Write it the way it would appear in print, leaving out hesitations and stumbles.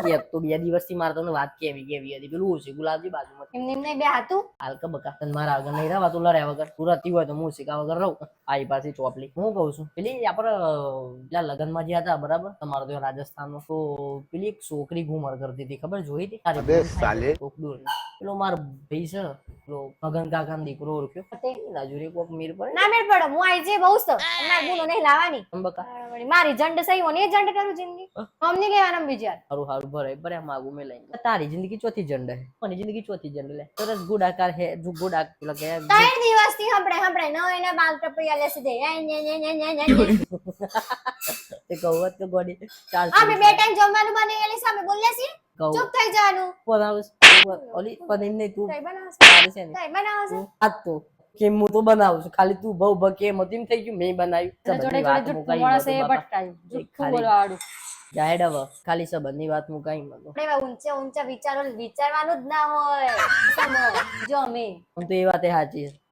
એક તો 2 દિવસથી મારે તને વાત કેવી હતી પેલું છે ગુલાબજી બાજુમાં એમને એમને બે હાતું હાલ કે બકા તને મારા વગર નહીં રહેવા તું લડ્યા વગર તું રહેતી હોય તો હું શીખા વગર રહું આઈ પાછી ચોપલી હું કહું છું પેલી આપણે પેલા લગ્નમાં જ્યાં હતા બરાબર તમારો તો રાજસ્થાનમાં તો પેલી એક છોકરી ઘુમર કરતી હતી ખબર જોઈ હતી પેલો મારો ભાઈ છે પેલો મગન કાકા નો દીકરો ઓળખ્યો નાજુરી કોક મીર પર ના મેળ પડો હું આઈ જે બહુ છે ના ગુનો નહીં લાવવાની બકા મારી જંડ સહી હોને એ જંડ કરું જિંદગી અમને કહેવાના બીજા હારું હારું ભરે માગું મેં લઈને તારી જિંદગી ચોથી જંડ હે મારી જિંદગી ચોથી જંડ લે સરસ ગુડાકાર હે જો ગુડા પેલા કે 3 દિવસથી હંભળે ન એના બાલ ટપૈયા લેસી દે તે કહું તો ગોડી ચાલ અમે બે ટાઈમ જમવાનું બનાવેલી સામે બોલ્યા છીએ ચૂપ થઈ જવાનું બનાવસ ઓલી પનીર નહીં તું કઈ બનાવસ તારે છે ને કઈ બનાવસ આ તો કે હું તો બનાવું છું ખાલી તું બહુ બકે મતીમ થઈ ગયું મેં બનાવ્યું જોડે જોડે જુઠ્ઠું માણસ એ ભટકાયું જુઠ્ઠું બોલવાડું જાહેડ ખાલી સંબંધની વાત મુકાઈ મતો એવા ઊંચા ઊંચા વિચારવાનું જ ના હોય સમો જો અમે હું તો એ વાતે સાચી છે